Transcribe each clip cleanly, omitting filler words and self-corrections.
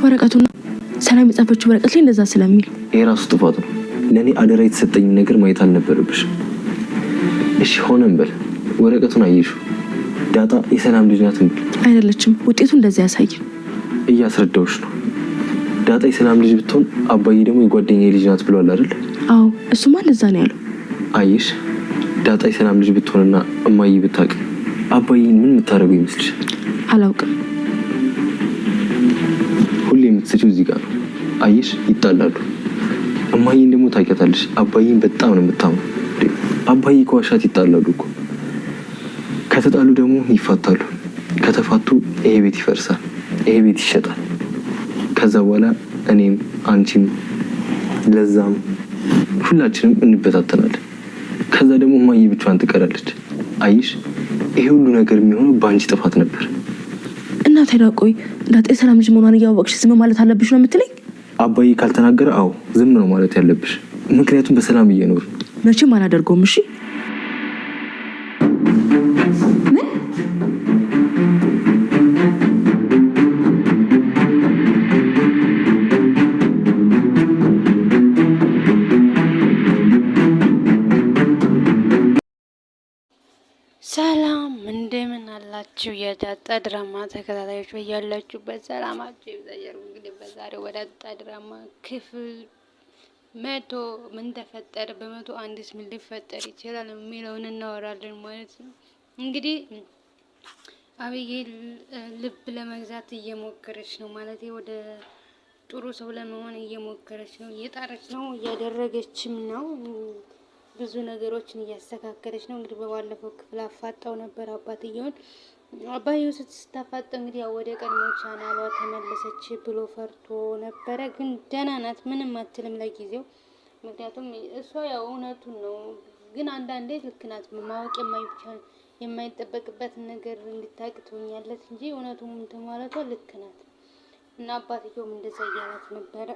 ወረቀቱን ሰላም የጻፈችው ወረቀት ላይ እንደዛ ስለሚል የራሱ ጥፋት ነው። ለኔ አደራ የተሰጠኝ ነገር ማየት አልነበረብሽ። እሺ ሆነም በል ወረቀቱን አየሽው። ዳጣ የሰላም ልጅ ናት አይደለችም። ውጤቱ እንደዛ ያሳያል። እያስረዳውሽ ነው። ዳጣ የሰላም ልጅ ብትሆን አባዬ ደግሞ የጓደኛዬ ልጅ ናት ብሏል አይደል? አዎ እሱማ እንደዛ ነው ያለው። አየሽ ዳጣ የሰላም ልጅ ብትሆንና እማዬ ብታውቅ አባዬን ምን የምታደርገው ይመስልሻል? አላውቅም። ሁሌ የምትስጪው እዚህ ጋር ነው። አየሽ ይጣላሉ። እማዬን ደግሞ ታውቂያታለሽ። አባዬን በጣም ነው የምታምነው። አባዬ ከዋሻት ይጣላሉ እኮ። ከተጣሉ ደግሞ ይፋታሉ። ከተፋቱ ይሄ ቤት ይፈርሳል፣ ይሄ ቤት ይሸጣል። ከዛ በኋላ እኔም አንቺም ለዛም ሁላችንም እንበታተናለን። ከዛ ደግሞ እማዬ ብቻዋን ትቀራለች። አይሽ ይሄ ሁሉ ነገር የሚሆነው በአንቺ ጥፋት ነበር። እና ታዲያ ቆይ ዳጣ የሰላም ልጅ መሆኗን እያወቅሽ ዝም ማለት አለብሽ ነው የምትለኝ? አባዬ ካልተናገረ አዎ ዝም ነው ማለት ያለብሽ። ምክንያቱም በሰላም እየኖር መቼም አላደርገውም። እሺ ሰላም እንደምን አላችሁ? የዳጣ ድራማ ተከታታዮች በያላችሁበት ሰላማችሁ ይብዛየሩ። እንግዲህ በዛሬው ወዳጣ ድራማ ክፍል 100 ምን ተፈጠረ፣ በ101ስ ምን ሊፈጠር ይችላል የሚለውን እናወራለን ማለት ነው። እንግዲህ አቢጌል ልብ ለመግዛት እየሞከረች ነው ማለት ወደ ጥሩ ሰው ለመሆን እየሞከረች ነው፣ እየጣረች ነው፣ እያደረገችም ነው። ብዙ ነገሮችን እያስተካከለች ነው። እንግዲህ በባለፈው ክፍል አፋጣው ነበር አባዬው ስታፋጠው እንግዲህ ያው ወደ ቀድሞ ቻናሏ ተመለሰች ብሎ ፈርቶ ነበረ። ግን ደህና ናት፣ ምንም አትልም ለጊዜው። ምክንያቱም እሷ ያው እውነቱን ነው። ግን አንዳንዴ ልክ ናት። ማወቅ የማይጠበቅበትን ነገር እንድታውቅ ትሆኛለች እንጂ እውነቱን እንትን ማለቷ ልክ ናት። እና አባትየውም እንደዛ እያላት ነበረ።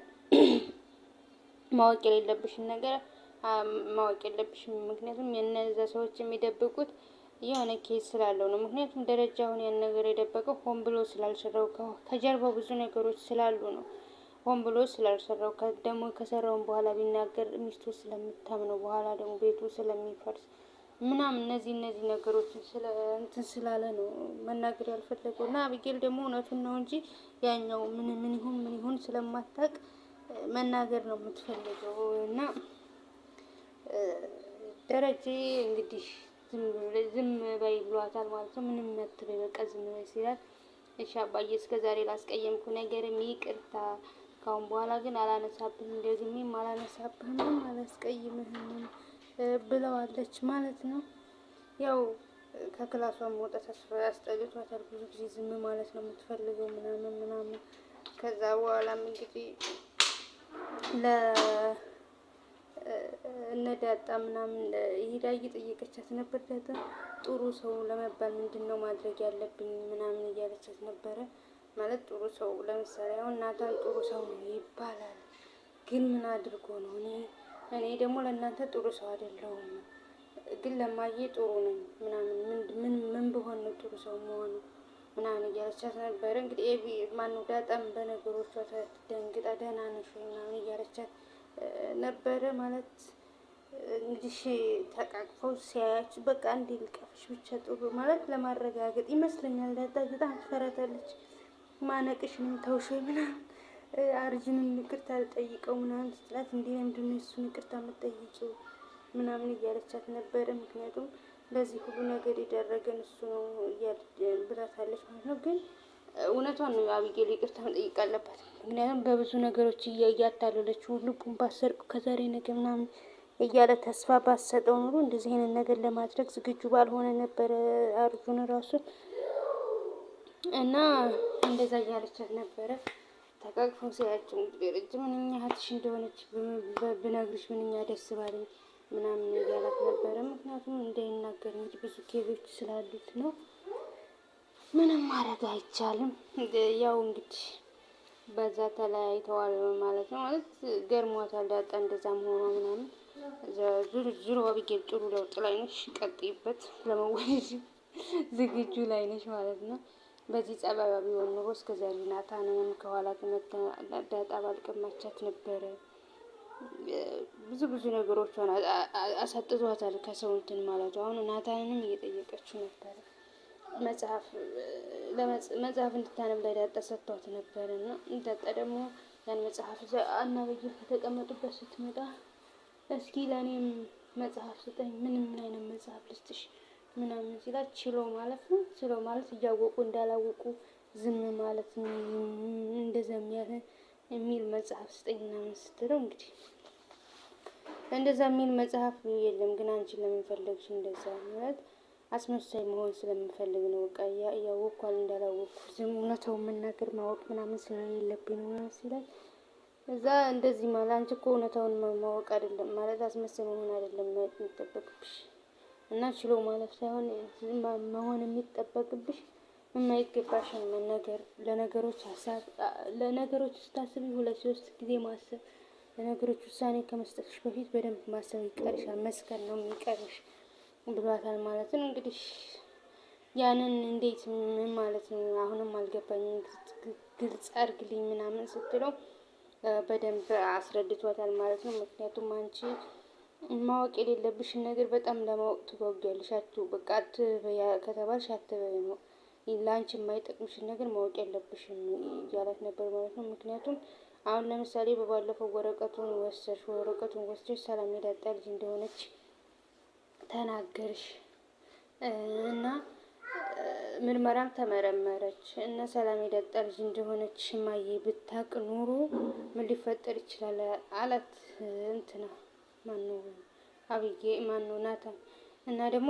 ማወቅ የሌለብሽን ነገር ማወቅ የለብሽም። ምክንያቱም የነዛ ሰዎች የሚደብቁት የሆነ ኬስ ስላለው ነው። ምክንያቱም ደረጃ አሁን ያን ነገር የደበቀው ሆን ብሎ ስላልሰራው ከጀርባው ብዙ ነገሮች ስላሉ ነው። ሆን ብሎ ስላልሰራው ደግሞ ከሰራውን በኋላ ቢናገር ሚስቱ ስለምታምነው በኋላ ደግሞ ቤቱ ስለሚፈርስ ምናምን እነዚህ ነገሮችን እንትን ስላለ ነው መናገር ያልፈለገው። እና አቢጌል ደግሞ እውነቱን ነው እንጂ ያኛው ምን ይሁን ስለማታውቅ መናገር ነው የምትፈልገው። እና ደረጀ እንግዲህ ዝም በይ ብሏታል ማለት ነው። ምንም አትበይ በቃ ዝም በይ ሲላት፣ እሺ አባዬ እስከዛሬ ላስቀየምኩ ነገርም ይቅርታ፣ ካሁን በኋላ ግን አላነሳብህም፣ ደግሜም አላነሳብህም፣ አላስቀይምህም ብለዋለች ማለት ነው። ያው ከክላሷ መውጣት አስጠልቷታል። ብዙ ጊዜ ዝም ማለት ነው የምትፈልገው ምናምን። ከዛ በኋላም እንግዲህ እነዳጣ ምናምን ሄዳ እየጠየቀቻት ነበር። ዳጣ ጥሩ ሰው ለመባል ምንድነው ማድረግ ያለብኝ ምናምን እያለቻት ነበረ። ማለት ጥሩ ሰው ለምሳሌ አሁን ናታን ጥሩ ሰው ነው ይባላል፣ ግን ምን አድርጎ ነው? እኔ ደግሞ ለእናንተ ጥሩ ሰው አይደለሁም፣ ግን ለማየ ጥሩ ነኝ ምናምን ምን ብሆን ነው ጥሩ ሰው መሆኑ ምናምን እያለቻት ነበረ። እንግዲህ ኤቢ ማነው ዳጣም በነገሮቿ ተደንግጣ ደህና ነሽ ምናምን እያለቻት ነበረ ማለት እንግዲህ ተቃቅፈው ሲያያችሁ በቃ እንዴ ልቀፍሽ ብቻ ጥሩ ማለት ለማረጋገጥ ይመስለኛል። ዳጣ በጣም ትፈራታለች። ማነቅሽንም ተውሽ ምናምን አርጅንን ይቅርታ ልጠይቀው ምናምን ስትላት እንዴ ለምንድን ነው እሱን ይቅርታ የምትጠይቂው ምናምን እያለቻት ነበረ። ምክንያቱም ለዚህ ሁሉ ነገር የደረገን እሱ ነው ብላታለች ማለት ነው። ግን እውነቷን ነው። አቢጌል ይቅርታ መጠየቅ አለባት። ምክንያቱም በብዙ ነገሮች እያታለለች ልቡን ባሰርቁ ከዛሬ ነገ ምናምን እያለ ተስፋ ባሰጠው ኑሮ እንደዚህ አይነት ነገር ለማድረግ ዝግጁ ባልሆነ ነበረ አርጁን ራሱ እና እንደዛ እያለቻት ነበረ። ተቃቅፈው ሲያያቸው ረጅም ምንኛ እህትሽ እንደሆነች ብነግርሽ ምንኛ ደስ ባለኝ ምናምን እያላት ነበረ። ምክንያቱም እንዳይናገር እንጂ ብዙ ኬዞች ስላሉት ነው። ምንም ማድረግ አይቻልም። ያው እንግዲህ በዛ ተለያይተዋል ማለት ነው። ማለት ገርሟታል ዳጣ እንደዛ መሆኗ ምናምን። ዙሮ አቢጌል ጥሩ ለውጥ ላይ ነሽ፣ ቀጥይበት፣ ለመወለድ ዝግጁ ላይ ነሽ ማለት ነው። በዚህ ጸባባ ቢሆን ኑሮ እስከዛሬ ናታንንም ከኋላ ዳጣ ባልቀማቻት ነበረ። ብዙ ነገሮቿን አሳጥቷታል ከሰው እንትን ማለቱ። አሁን ናታንንም እየጠየቀችው ነበረ መጽሐፍ እንድታነብ ለዳጣ ሰጥቷት ነበረ እና ዳጣ ደግሞ ያን መጽሐፍ አናብዬ ከተቀመጡበት ስትመጣ እስኪ ለእኔም መጽሐፍ ስጠኝ፣ ምን አይነት መጽሐፍ ልስጥሽ ምናምን ሲላት ችሎ ማለት ነው። ችሎ ማለት እያወቁ እንዳላወቁ ዝም ማለት እንደዛ የሚል መጽሐፍ ስጠኝ ምናምን ስትለው እንግዲህ እንደዛ የሚል መጽሐፍ የለም፣ ግን አንቺን ለምን ፈለግሽ እንደዛ ማለት አስመሳይ መሆን ስለምፈልግ ነው። በቃ እያወቅኳል እንዳላወቅኩ ዝም እውነታውን መናገር ማወቅ ምናምን ስለሌለብኝ ነው ምናምን ሲላት እዛ እንደዚህ ማለት አንቺ እኮ እውነታውን ማወቅ አይደለም ማለት አስመሳይ መሆን አይደለም የሚጠበቅብሽ እና ችሎ ማለት ሳይሆን መሆን የሚጠበቅብሽ የማይገባሽን መናገር፣ ለነገሮች ስታስቢ 2-3 ጊዜ ማሰብ፣ ለነገሮች ውሳኔ ከመስጠትሽ በፊት በደንብ ማሰብ ይቀርሻል፣ መስከር ነው የሚቀርሽ ብሏታል ማለት ነው። እንግዲህ ያንን እንዴት ምን ማለት ነው አሁንም አልገባኝም፣ ግልጽ አድርግልኝ ምናምን ስትለው በደንብ አስረድቷታል ማለት ነው። ምክንያቱም አንቺ ማወቅ የሌለብሽን ነገር በጣም ለማወቅ ትጓጓለሽ። በቃ አትበያ ከተባልሽ አትበይ ነው፣ ለአንቺ የማይጠቅምሽን ነገር ማወቅ የለብሽም እያላት ነበር ማለት ነው። ምክንያቱም አሁን ለምሳሌ በባለፈው ወረቀቱን ወስደሽ ሰላም የዳጣ ልጅ እንደሆነች ተናገርሽ እና ምርመራም ተመረመረች እና ሰላም የዳጣ ልጅ እንደሆነች እማዬ ብታቅ ኑሮ ምን ሊፈጠር ይችላል አላት። እንትና አብዬ ናታን እና ደግሞ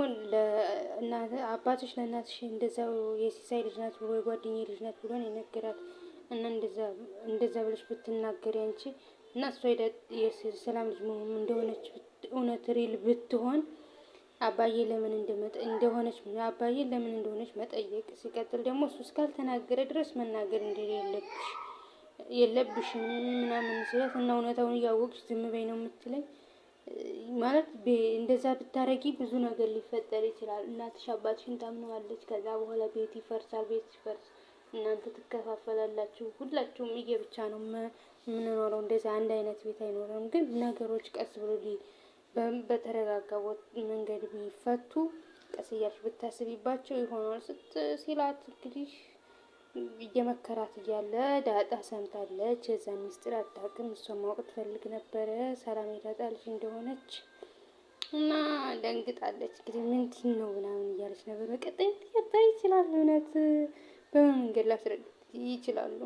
አባትሽ ለእናትሽ እንደዛው የሲሳይ ልጅ ናት ብሎ የጓደኛዬ ልጅ ናት ብሎ ነው የነገራት እና እንደዛ ብለሽ ብትናገሪ አንቺ እና እሷ የሰላም ልጅ እንደሆነች እውነት ሪል ብትሆን አባዬ ለምን እንደሆነች መጠየቅ፣ ሲቀጥል ደግሞ እሱ እስካልተናገረ ድረስ መናገር የለብሽም ምናምን ሲላት እና እውነታውን እያወቅሽ ዝም በይ ነው የምትለኝ ማለት እንደዛ ብታረጊ ብዙ ነገር ሊፈጠር ይችላል። እናትሽ አባትሽን ታምነዋለች። ከዛ በኋላ ቤት ይፈርሳል። ቤት ሲፈርስ እናንተ ትከፋፈላላችሁ። ሁላችሁም እየብቻ ነው የምንኖረው። እንደዛ አንድ አይነት ቤት አይኖረም። ግን ነገሮች ቀስ ብሎ በተረጋጋ መንገድ ቢፈቱ ቀስ እያልሽ ብታስቢባቸው ይሆናል ሲላት እንግዲህ እየመከራት እያለ ዳጣ ሰምታለች። የዛን ሚስጥር አታውቅም። እሷ ማወቅ ትፈልግ ነበረ ሰላም የዳጣ ልጅ እንደሆነች እና ደንግጣለች። እንግዲህ ምንድን ነው ምናምን እያለች ነበር። በቀጣይ ሊፈጠር ይችላል። እውነት በምን መንገድ ላስረዳት ይችላሉ?